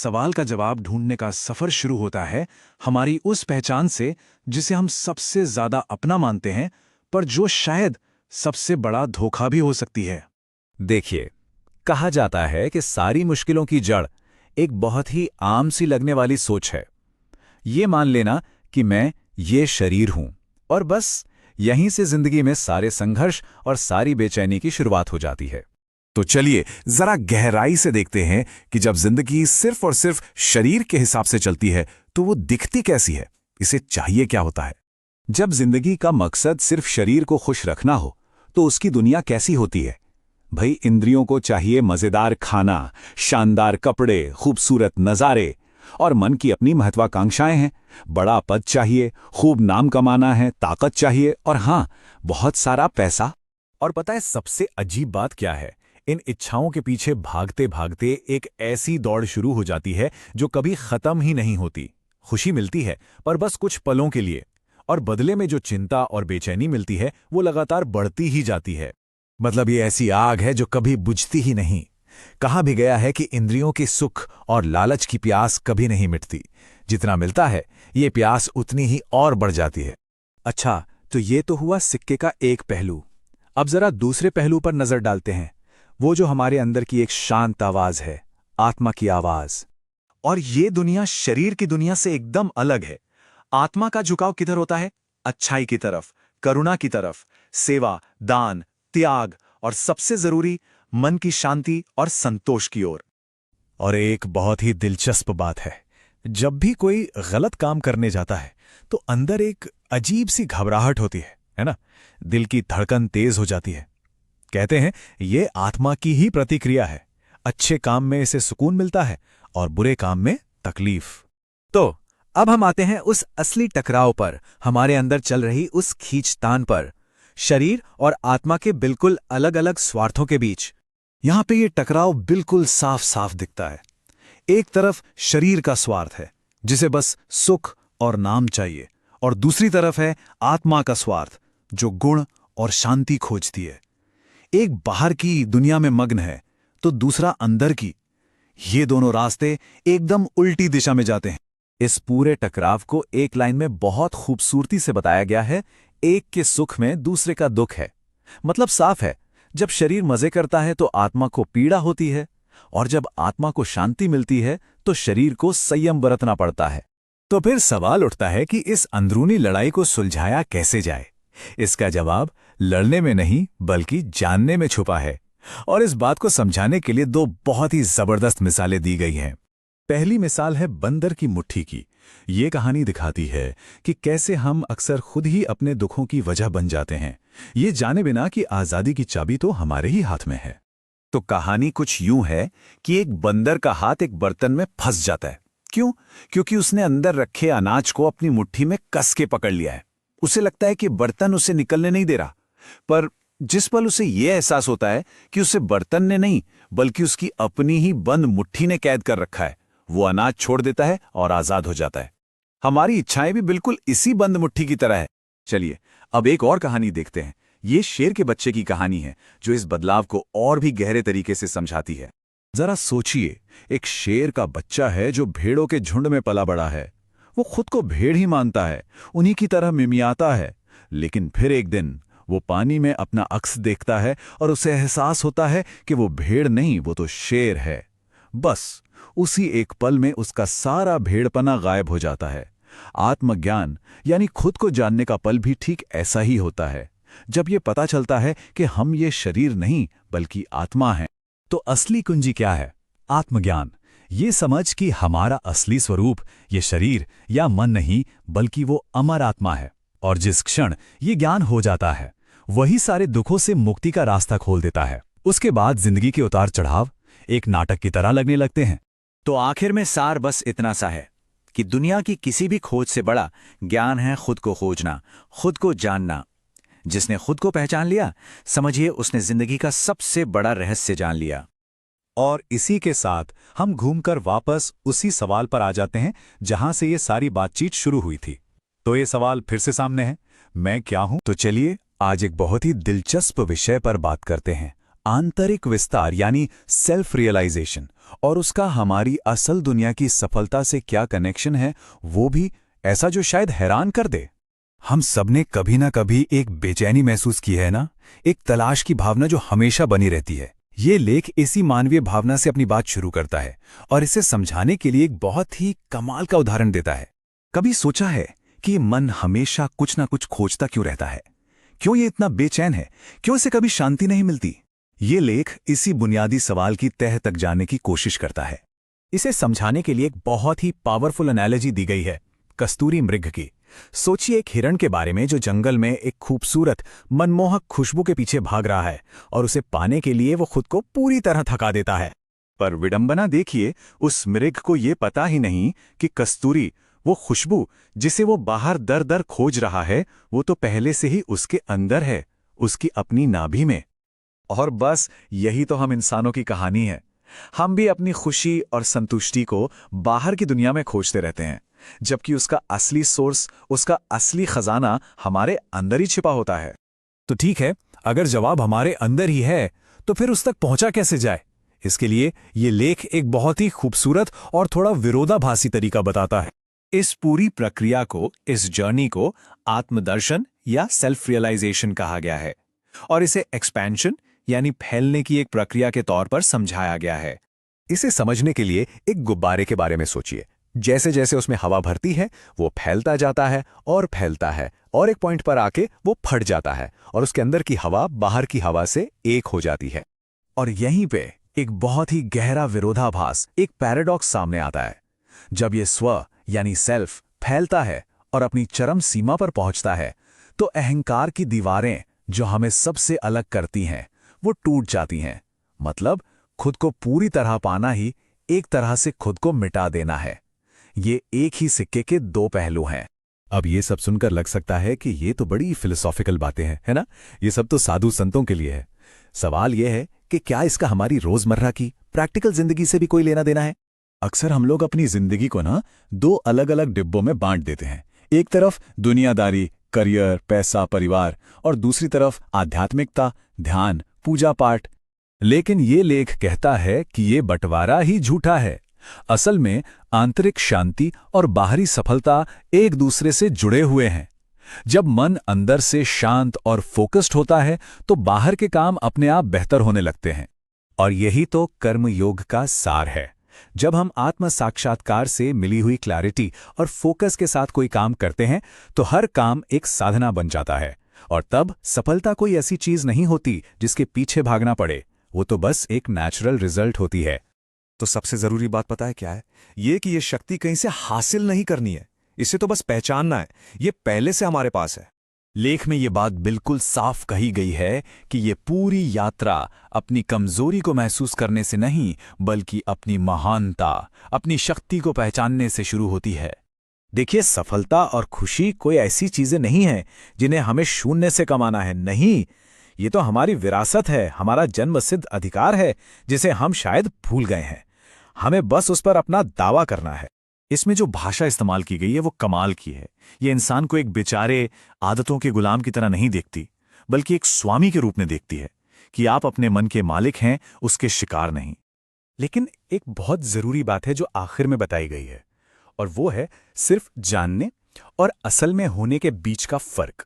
सवाल का जवाब ढूंढने का सफर शुरू होता है हमारी उस पहचान से जिसे हम सबसे ज्यादा अपना मानते हैं, पर जो शायद सबसे बड़ा धोखा भी हो सकती है। देखिए, कहा जाता है कि सारी मुश्किलों की जड़ एक बहुत ही आम सी लगने वाली सोच है। ये मान लेना कि मैं ये शरीर हूं और बस यहीं से जिंदगी में सारे संघर्ष और सारी बेचैनी की शुरुआत हो जाती है। तो चलिए जरा गहराई से देखते हैं कि जब जिंदगी सिर्फ और सिर्फ शरीर के हिसाब से चलती है तो वो दिखती कैसी है, इसे चाहिए क्या होता है। जब जिंदगी का मकसद सिर्फ शरीर को खुश रखना हो तो उसकी दुनिया कैसी होती है। भाई, इंद्रियों को चाहिए मजेदार खाना, शानदार कपड़े, खूबसूरत नज़ारे, और मन की अपनी महत्वाकांक्षाएं हैं। बड़ा पद चाहिए, खूब नाम कमाना है, ताकत चाहिए और हां, बहुत सारा पैसा। और पता है सबसे अजीब बात क्या है? इन इच्छाओं के पीछे भागते भागते एक ऐसी दौड़ शुरू हो जाती है जो कभी खत्म ही नहीं होती। खुशी मिलती है पर बस कुछ पलों के लिए, और बदले में जो चिंता और बेचैनी मिलती है वो लगातार बढ़ती ही जाती है। मतलब ये ऐसी आग है जो कभी बुझती ही नहीं। कहा भी गया है कि इंद्रियों की सुख और लालच की प्यास कभी नहीं मिटती। जितना मिलता है ये प्यास उतनी ही और बढ़ जाती है। अच्छा, तो ये तो हुआ सिक्के का एक पहलू। अब जरा दूसरे पहलू पर नजर डालते हैं, वो जो हमारे अंदर की एक शांत आवाज है, आत्मा की आवाज। और ये दुनिया शरीर की दुनिया से एकदम अलग है। आत्मा का झुकाव किधर होता है? अच्छाई की तरफ, करुणा की तरफ, सेवा, दान, त्याग और सबसे जरूरी मन की शांति और संतोष की ओर। और एक बहुत ही दिलचस्प बात है, जब भी कोई गलत काम करने जाता है तो अंदर एक अजीब सी घबराहट होती है ना? दिल की धड़कन तेज हो जाती है। कहते हैं ये आत्मा की ही प्रतिक्रिया है। अच्छे काम में इसे सुकून मिलता है और बुरे काम में तकलीफ। तो अब हम आते हैं उस असली टकराव पर, हमारे अंदर चल रही उस खींचतान पर, शरीर और आत्मा के बिल्कुल अलग अलग स्वार्थों के बीच। यहां पे ये टकराव बिल्कुल साफ साफ दिखता है। एक तरफ शरीर का स्वार्थ है जिसे बस सुख और नाम चाहिए, और दूसरी तरफ है आत्मा का स्वार्थ जो गुण और शांति खोजती है। एक बाहर की दुनिया में मग्न है तो दूसरा अंदर की। ये दोनों रास्ते एकदम उल्टी दिशा में जाते हैं। इस पूरे टकराव को एक लाइन में बहुत खूबसूरती से बताया गया है, एक के सुख में दूसरे का दुख है। मतलब साफ है, जब शरीर मजे करता है तो आत्मा को पीड़ा होती है, और जब आत्मा को शांति मिलती है तो शरीर को संयम बरतना पड़ता है। तो फिर सवाल उठता है कि इस अंदरूनी लड़ाई को सुलझाया कैसे जाए। इसका जवाब लड़ने में नहीं बल्कि जानने में छुपा है, और इस बात को समझाने के लिए दो बहुत ही जबरदस्त मिसालें दी गई हैं। पहली मिसाल है बंदर की मुट्ठी की। ये कहानी दिखाती है कि कैसे हम अक्सर खुद ही अपने दुखों की वजह बन जाते हैं, ये जाने बिना कि आजादी की चाबी तो हमारे ही हाथ में है। तो कहानी कुछ यूं है कि एक बंदर का हाथ एक बर्तन में फंस जाता है। क्यों? क्योंकि उसने अंदर रखे अनाज को अपनी मुट्ठी में कस के पकड़ लिया है। उसे लगता है कि बर्तन उसे निकलने नहीं दे रहा, पर जिस पल उसे यह एहसास होता है कि उसे बर्तन ने नहीं बल्कि उसकी अपनी ही बंद मुट्ठी ने कैद कर रखा है, वो अनाज छोड़ देता है और आजाद हो जाता है। हमारी इच्छाएं भी बिल्कुल इसी बंद मुट्ठी की तरह है। चलिए अब एक और कहानी देखते हैं। ये शेर के बच्चे की कहानी है जो इस बदलाव को और भी गहरे तरीके से समझाती है। जरा सोचिए, एक शेर का बच्चा है जो भेड़ों के झुंड में पला बड़ा है। वो खुद को भेड़ ही मानता है, उन्हीं की तरह मिमियाता है। लेकिन फिर एक दिन वो पानी में अपना अक्स देखता है और उसे एहसास होता है कि वो भेड़ नहीं, वो तो शेर है। बस उसी एक पल में उसका सारा भेड़पना गायब हो जाता है। आत्मज्ञान यानी खुद को जानने का पल भी ठीक ऐसा ही होता है, जब ये पता चलता है कि हम ये शरीर नहीं बल्कि आत्मा हैं। तो असली कुंजी क्या है? आत्मज्ञान। ये समझ कि हमारा असली स्वरूप ये शरीर या मन नहीं बल्कि वो अमर आत्मा है, और जिस क्षण ये ज्ञान हो जाता है वही सारे दुखों से मुक्ति का रास्ता खोल देता है। उसके बाद जिंदगी के उतार चढ़ाव एक नाटक की तरह लगने लगते हैं। तो आखिर में सार बस इतना सा है कि दुनिया की किसी भी खोज से बड़ा ज्ञान है खुद को खोजना, खुद को जानना। जिसने खुद को पहचान लिया, समझिए उसने जिंदगी का सबसे बड़ा रहस्य जान लिया। और इसी के साथ हम घूमकर वापस उसी सवाल पर आ जाते हैं जहां से ये सारी बातचीत शुरू हुई थी। तो ये सवाल फिर से सामने है, मैं क्या हूं? तो चलिए आज एक बहुत ही दिलचस्प विषय पर बात करते हैं, आंतरिक विस्तार यानी सेल्फ रियलाइजेशन और उसका हमारी असल दुनिया की सफलता से क्या कनेक्शन है, वो भी ऐसा जो शायद हैरान कर दे। हम सबने कभी ना कभी एक बेचैनी महसूस की है ना, एक तलाश की भावना जो हमेशा बनी रहती है। ये लेख इसी मानवीय भावना से अपनी बात शुरू करता है और इसे समझाने के लिए एक बहुत ही कमाल का उदाहरण देता है। कभी सोचा है कि मन हमेशा कुछ ना कुछ खोजता क्यों रहता है? क्यों ये इतना बेचैन है? क्यों इसे कभी शांति नहीं मिलती? ये लेख इसी बुनियादी सवाल की तह तक जाने की कोशिश करता है। इसे समझाने के लिए एक बहुत ही पावरफुल एनालॉजी दी गई है, कस्तूरी मृग की। सोचिए एक हिरण के बारे में जो जंगल में एक खूबसूरत मनमोहक खुशबू के पीछे भाग रहा है और उसे पाने के लिए वो खुद को पूरी तरह थका देता है। पर विडंबना देखिए, उस मृग को ये पता ही नहीं कि कस्तूरी, वो खुशबू जिसे वो बाहर दर दर खोज रहा है, वो तो पहले से ही उसके अंदर है, उसकी अपनी नाभि में। और बस यही तो हम इंसानों की कहानी है। हम भी अपनी खुशी और संतुष्टि को बाहर की दुनिया में खोजते रहते हैं, जबकि उसका असली सोर्स, उसका असली खजाना हमारे अंदर ही छिपा होता है। तो ठीक है, अगर जवाब हमारे अंदर ही है तो फिर उस तक पहुंचा कैसे जाए? इसके लिए ये लेख एक बहुत ही खूबसूरत और थोड़ा विरोधाभासी तरीका बताता है। इस पूरी प्रक्रिया को, इस जर्नी को आत्मदर्शन या सेल्फ रियलाइजेशन कहा गया है और इसे एक्सपेंशन यानी फैलने की एक प्रक्रिया के तौर पर समझाया गया है। इसे समझने के लिए एक गुब्बारे के बारे में सोचिए। जैसे जैसे उसमें हवा भरती है वो फैलता जाता है और फैलता है और एक पॉइंट पर आके वो फट जाता है और उसके अंदर की हवा बाहर की हवा से एक हो जाती है। और यहीं पे एक बहुत ही गहरा विरोधाभास, एक पैराडॉक्स सामने आता है। जब ये स्व यानी सेल्फ फैलता है और अपनी चरम सीमा पर पहुंचता है तो अहंकार की दीवारें जो हमें सबसे अलग करती हैं वो टूट जाती हैं। मतलब खुद को पूरी तरह पाना ही एक तरह से खुद को मिटा देना है। ये एक ही सिक्के के दो पहलू हैं। अब ये सब सुनकर लग सकता है कि ये तो बड़ी फिलोसॉफिकल बातें हैं, है ना? ये सब तो साधु संतों के लिए है। सवाल ये है कि क्या इसका हमारी रोजमर्रा की प्रैक्टिकल जिंदगी से भी कोई लेना देना है? अक्सर हम लोग अपनी जिंदगी को ना दो अलग अलग डिब्बों में बांट देते हैं। एक तरफ दुनियादारी, करियर, पैसा, परिवार और दूसरी तरफ आध्यात्मिकता, ध्यान, पूजा पाठ। लेकिन ये लेख कहता है कि ये बंटवारा ही झूठा है। असल में आंतरिक शांति और बाहरी सफलता एक दूसरे से जुड़े हुए हैं। जब मन अंदर से शांत और फोकस्ड होता है तो बाहर के काम अपने आप बेहतर होने लगते हैं। और यही तो कर्म योग का सार है। जब हम आत्म साक्षात्कार से मिली हुई क्लैरिटी और फोकस के साथ कोई काम करते हैं तो हर काम एक साधना बन जाता है। और तब सफलता कोई ऐसी चीज नहीं होती जिसके पीछे भागना पड़े, वो तो बस एक नेचुरल रिजल्ट होती है। तो सबसे जरूरी बात पता है क्या है? ये कि ये शक्ति कहीं से हासिल नहीं करनी है, इसे तो बस पहचानना है। ये पहले से हमारे पास है। लेख में ये बात बिल्कुल साफ कही गई है कि ये पूरी यात्रा अपनी कमजोरी को महसूस करने से नहीं, बल्कि अपनी महानता, अपनी शक्ति को पहचानने से शुरू होती है। देखिए, सफलता और खुशी कोई ऐसी चीजें नहीं हैं जिन्हें हमें शून्य से कमाना है। नहीं, ये तो हमारी विरासत है, हमारा जन्मसिद्ध अधिकार है जिसे हम शायद भूल गए हैं। हमें बस उस पर अपना दावा करना है। इसमें जो भाषा इस्तेमाल की गई है वो कमाल की है। ये इंसान को एक बेचारे आदतों के गुलाम की तरह नहीं देखती, बल्कि एक स्वामी के रूप में देखती है कि आप अपने मन के मालिक हैं, उसके शिकार नहीं। लेकिन एक बहुत जरूरी बात है जो आखिर में बताई गई है, और वो है सिर्फ जानने और असल में होने के बीच का फर्क।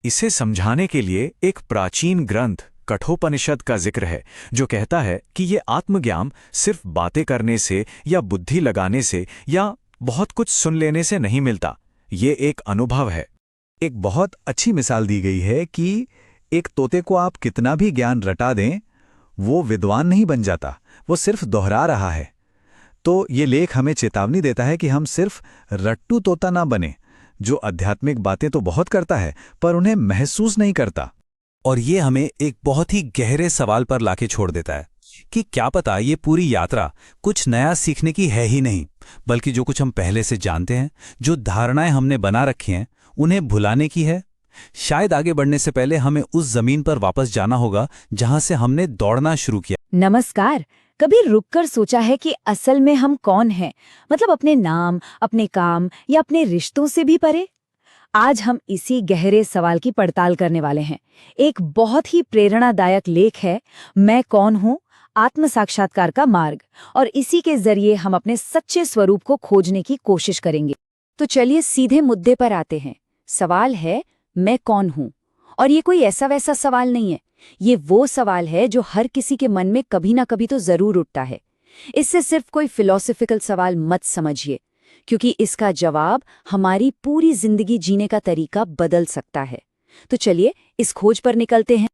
इसे समझाने के लिए एक प्राचीन ग्रंथ कठोपनिषद का जिक्र है जो कहता है कि ये आत्मज्ञान सिर्फ बातें करने से या बुद्धि लगाने से या बहुत कुछ सुन लेने से नहीं मिलता। ये एक अनुभव है। एक बहुत अच्छी मिसाल दी गई है कि एक तोते को आप कितना भी ज्ञान रटा दें, वो विद्वान नहीं बन जाता, वो सिर्फ दोहरा रहा है। तो ये लेख हमें चेतावनी देता है कि हम सिर्फ रट्टू तोता ना बने जो आध्यात्मिक बातें तो बहुत करता है पर उन्हें महसूस नहीं करता। और ये हमें एक बहुत ही गहरे सवाल पर लाके छोड़ देता है कि क्या पता ये पूरी यात्रा कुछ नया सीखने की है ही नहीं, बल्कि जो कुछ हम पहले से जानते हैं, जो धारणाएं हमने बना रखी हैं, उन्हें भुलाने की है। शायद आगे बढ़ने से पहले हमें उस जमीन पर वापस जाना होगा जहां से हमने दौड़ना शुरू किया। नमस्कार। कभी रुककर सोचा है कि असल में हम कौन हैं? मतलब अपने नाम, अपने काम या अपने रिश्तों से भी परे? आज हम इसी गहरे सवाल की पड़ताल करने वाले हैं। एक बहुत ही प्रेरणादायक लेख है, मैं कौन हूँ, आत्म साक्षात्कार का मार्ग, और इसी के जरिए हम अपने सच्चे स्वरूप को खोजने की कोशिश करेंगे। तो चलिए सीधे मुद्दे पर आते हैं। सवाल है, मैं कौन हूँ? और ये कोई ऐसा वैसा सवाल नहीं है। ये वो सवाल है जो हर किसी के मन में कभी ना कभी तो जरूर उठता है। इससे सिर्फ कोई फिलॉसफिकल सवाल मत समझिए, क्योंकि इसका जवाब हमारी पूरी जिंदगी जीने का तरीका बदल सकता है। तो चलिए इस खोज पर निकलते हैं।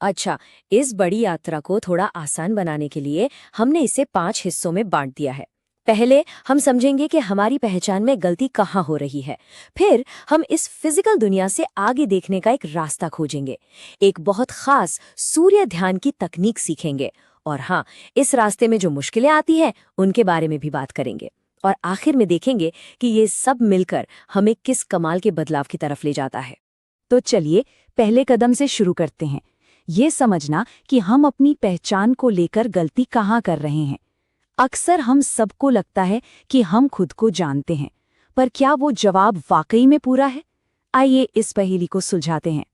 अच्छा, इस बड़ी यात्रा को थोड़ा आसान बनाने के लिए हमने इसे 5 हिस्सों में बांट दिया है। पहले हम समझेंगे कि हमारी पहचान में गलती कहाँ हो रही है। फिर हम इस फिजिकल दुनिया से आगे देखने का एक रास्ता खोजेंगे। एक बहुत खास सूर्य ध्यान की तकनीक सीखेंगे। और हाँ, इस रास्ते में जो मुश्किलें आती हैं उनके बारे में भी बात करेंगे। और आखिर में देखेंगे कि ये सब मिलकर हमें किस कमाल के बदलाव की तरफ ले जाता है। तो चलिए पहले कदम से शुरू करते हैं, ये समझना कि हम अपनी पहचान को लेकर गलती कहाँ कर रहे हैं। अक्सर हम सबको लगता है कि हम खुद को जानते हैं, पर क्या वो जवाब वाकई में पूरा है? आइए इस पहेली को सुलझाते हैं।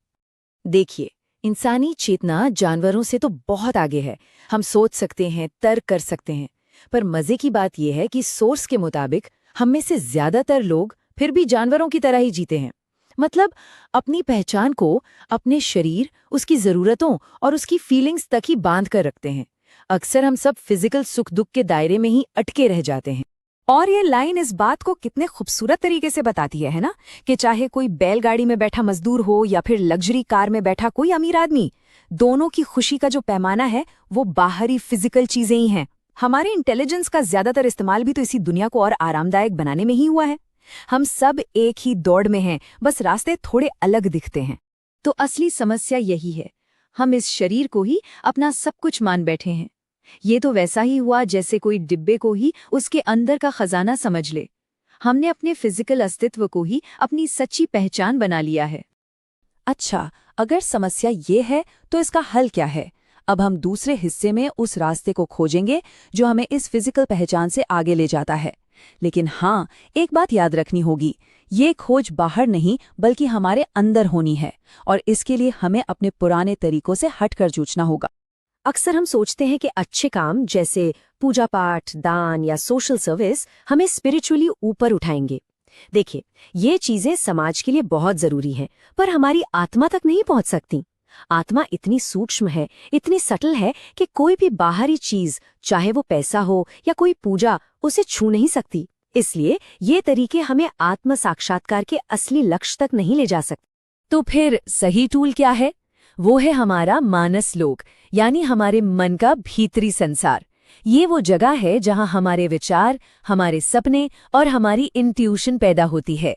देखिए, इंसानी चेतना जानवरों से तो बहुत आगे है। हम सोच सकते हैं, तर्क कर सकते हैं, पर मजे की बात यह है कि सोर्स के मुताबिक हम में से ज्यादातर लोग फिर भी जानवरों की तरह ही जीते हैं। मतलब अपनी पहचान को अपने शरीर, उसकी जरूरतों और उसकी फीलिंग्स तक ही बांध कर रखते हैं। अक्सर हम सब फिजिकल सुख दुख के दायरे में ही अटके रह जाते हैं। और ये लाइन इस बात को कितने खूबसूरत तरीके से बताती है ना, कि चाहे कोई बैलगाड़ी में बैठा मजदूर हो या फिर लग्जरी कार में बैठा कोई अमीर आदमी, दोनों की खुशी का जो पैमाना है वो बाहरी फिजिकल चीजें ही हैं। हमारे इंटेलिजेंस का ज्यादातर इस्तेमाल भी तो इसी दुनिया को और आरामदायक बनाने में ही हुआ है। हम सब एक ही दौड़ में हैं, बस रास्ते थोड़े अलग दिखते हैं। तो असली समस्या यही है, हम इस शरीर को ही अपना सब कुछ मान बैठे हैं। ये तो वैसा ही हुआ जैसे कोई डिब्बे को ही उसके अंदर का खजाना समझ ले। हमने अपने फिजिकल अस्तित्व को ही अपनी सच्ची पहचान बना लिया है। अच्छा, अगर समस्या ये है तो इसका हल क्या है? अब हम दूसरे हिस्से में उस रास्ते को खोजेंगे जो हमें इस फिजिकल पहचान से आगे ले जाता है। लेकिन हाँ, एक बात याद रखनी होगी, ये खोज बाहर नहीं बल्कि हमारे अंदर होनी है, और इसके लिए हमें अपने पुराने तरीकों से हटकर जूझना होगा। अक्सर हम सोचते हैं कि अच्छे काम जैसे पूजा पाठ, दान या सोशल सर्विस हमें स्पिरिचुअली ऊपर उठाएंगे। देखिए, ये चीजें समाज के लिए बहुत जरूरी हैं, पर हमारी आत्मा तक नहीं पहुंच सकती। आत्मा इतनी सूक्ष्म है, इतनी सटल है कि कोई भी बाहरी चीज, चाहे वो पैसा हो या कोई पूजा, उसे छू नहीं सकती। इसलिए ये तरीके हमें आत्म साक्षात्कार के असली लक्ष्य तक नहीं ले जा सकते। तो फिर सही टूल क्या है? वो है हमारा मानस लोक, यानी हमारे मन का भीतरी संसार। ये वो जगह है जहां हमारे विचार, हमारे सपने और हमारी इंट्यूशन पैदा होती है।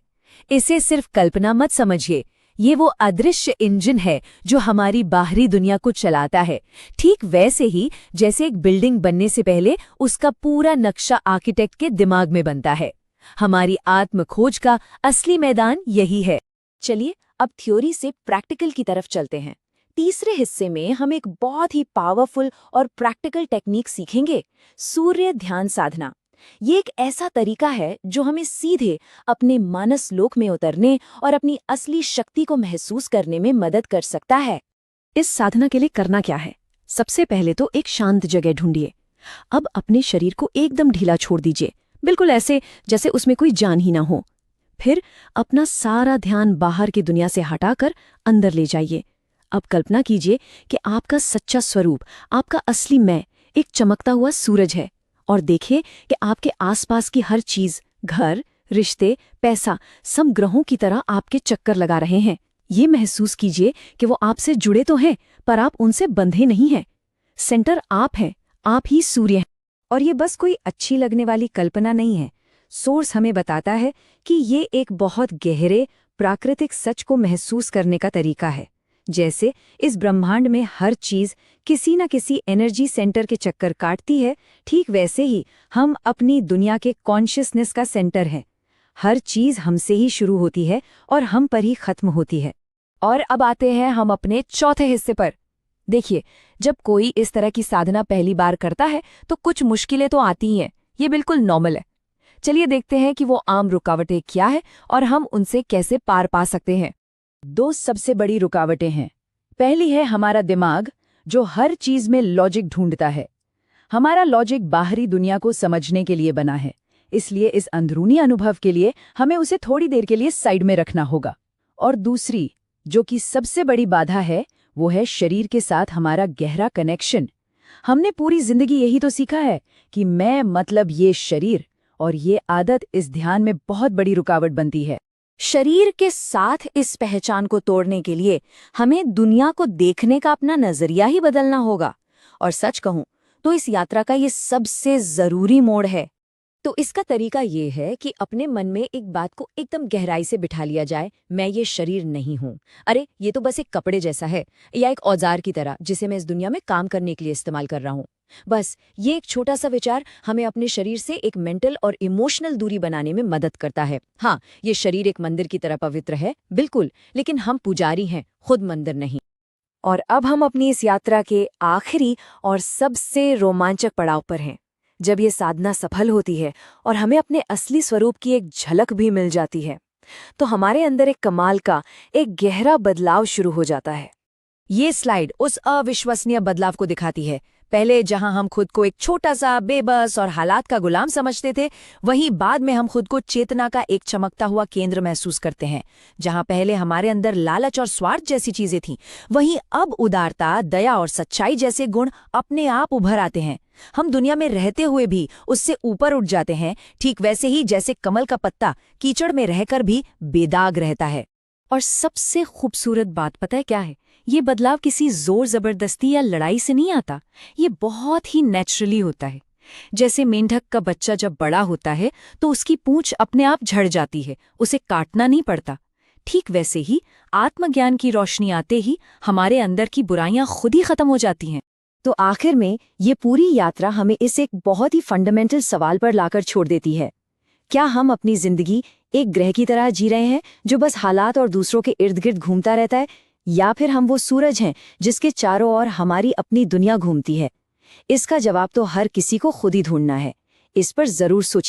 इसे सिर्फ कल्पना मत समझिए, ये वो अदृश्य इंजन है जो हमारी बाहरी दुनिया को चलाता है। ठीक वैसे ही जैसे एक बिल्डिंग बनने से पहले उसका पूरा नक्शा आर्किटेक्ट के दिमाग में बनता है। हमारी आत्म खोज का असली मैदान यही है। चलिए अब थ्योरी से प्रैक्टिकल की तरफ चलते हैं। तीसरे हिस्से में हम एक बहुत ही पावरफुल और प्रैक्टिकल टेक्निक सीखेंगे, सूर्य ध्यान साधना। ये एक ऐसा तरीका है जो हमें सीधे अपने मानस लोक में उतरने और अपनी असली शक्ति को महसूस करने में मदद कर सकता है। इस साधना के लिए करना क्या है? सबसे पहले तो एक शांत जगह ढूंढिए। अब अपने शरीर को एकदम ढीला छोड़ दीजिए, बिल्कुल ऐसे जैसे उसमें कोई जान ही ना हो। फिर अपना सारा ध्यान बाहर की दुनिया से हटाकर अंदर ले जाइए। अब कल्पना कीजिए कि आपका सच्चा स्वरूप, आपका असली मैं, एक चमकता हुआ सूरज है, और देखिए कि आपके आसपास की हर चीज, घर, रिश्ते, पैसा, सब ग्रहों की तरह आपके चक्कर लगा रहे हैं। ये महसूस कीजिए कि वो आपसे जुड़े तो हैं, पर आप उनसे बंधे नहीं हैं। सेंटर आप हैं, आप ही सूर्य हैं। और ये बस कोई अच्छी लगने वाली कल्पना नहीं है। सोर्स हमें बताता है कि ये एक बहुत गहरे प्राकृतिक सच को महसूस करने का तरीका है। जैसे इस ब्रह्मांड में हर चीज किसी न किसी एनर्जी सेंटर के चक्कर काटती है, ठीक वैसे ही हम अपनी दुनिया के कॉन्शियसनेस का सेंटर हैं। हर चीज हमसे ही शुरू होती है और हम पर ही खत्म होती है। और अब आते हैं हम अपने चौथे हिस्से पर। देखिए, जब कोई इस तरह की साधना पहली बार करता है तो कुछ मुश्किलें तो आती ही हैं, ये बिल्कुल नॉर्मल है। चलिए देखते हैं कि वो आम रुकावटें क्या है और हम उनसे कैसे पार पा सकते हैं। 2 सबसे बड़ी रुकावटें हैं। पहली है हमारा दिमाग, जो हर चीज में लॉजिक ढूंढता है। हमारा लॉजिक बाहरी दुनिया को समझने के लिए बना है, इसलिए इस अंदरूनी अनुभव के लिए हमें उसे थोड़ी देर के लिए साइड में रखना होगा। और दूसरी, जो कि सबसे बड़ी बाधा है, वो है शरीर के साथ हमारा गहरा कनेक्शन। हमने पूरी जिंदगी यही तो सीखा है कि मैं मतलब ये शरीर, और ये आदत इस ध्यान में बहुत बड़ी रुकावट बनती है। शरीर के साथ इस पहचान को तोड़ने के लिए हमें दुनिया को देखने का अपना नजरिया ही बदलना होगा। और सच कहूं तो इस यात्रा का ये सबसे जरूरी मोड़ है। तो इसका तरीका ये है कि अपने मन में एक बात को एकदम गहराई से बिठा लिया जाए, मैं ये शरीर नहीं हूँ। अरे ये तो बस एक कपड़े जैसा है, या एक औजार की तरह जिसे मैं इस दुनिया में काम करने के लिए इस्तेमाल कर रहा हूँ। बस ये एक छोटा सा विचार हमें अपने शरीर से एक मेंटल और इमोशनल दूरी बनाने में मदद करता है। हाँ, ये शरीर एक मंदिर की तरह पवित्र है, बिल्कुल, लेकिन हम पुजारी हैं, खुद मंदिर नहीं। और अब हम अपनी इस यात्रा के आखिरी और सबसे रोमांचक पड़ाव पर हैं। जब ये साधना सफल होती है और हमें अपने असली स्वरूप की एक झलक भी मिल जाती है, तो हमारे अंदर एक कमाल का, एक गहरा बदलाव शुरू हो जाता है। ये स्लाइड उस अविश्वसनीय बदलाव को दिखाती है। पहले जहां हम खुद को एक छोटा सा, बेबस और हालात का गुलाम समझते थे, वहीं बाद में हम खुद को चेतना का एक चमकता हुआ केंद्र महसूस करते हैं। जहां पहले हमारे अंदर लालच और स्वार्थ जैसी चीजें थीं, वहीं अब उदारता, दया और सच्चाई जैसे गुण अपने आप उभर आते हैं। हम दुनिया में रहते हुए भी उससे ऊपर उठ जाते हैं, ठीक वैसे ही जैसे कमल का पत्ता कीचड़ में रहकर भी बेदाग रहता है। और सबसे खूबसूरत बात पता है क्या है? ये बदलाव किसी जोर जबरदस्ती या लड़ाई से नहीं आता। ये बहुत ही नेचुरली होता है। जैसे मेंढक का बच्चा जब बड़ा होता है तो उसकी पूंछ अपने आप झड़ जाती है, उसे काटना नहीं पड़ता। ठीक वैसे ही आत्मज्ञान की रोशनी आते ही हमारे अंदर की बुराइयां खुद ही खत्म हो जाती हैं। तो आखिर में ये पूरी यात्रा हमें इस एक बहुत ही फंडामेंटल सवाल पर लाकर छोड़ देती है। क्या हम अपनी जिंदगी एक ग्रह की तरह जी रहे हैं जो बस हालात और दूसरों के इर्द गिर्द घूमता रहता है, या फिर हम वो सूरज हैं जिसके चारों ओर हमारी अपनी दुनिया घूमती है? इसका जवाब तो हर किसी को खुद ही ढूंढना है। इस पर जरूर सोचिए।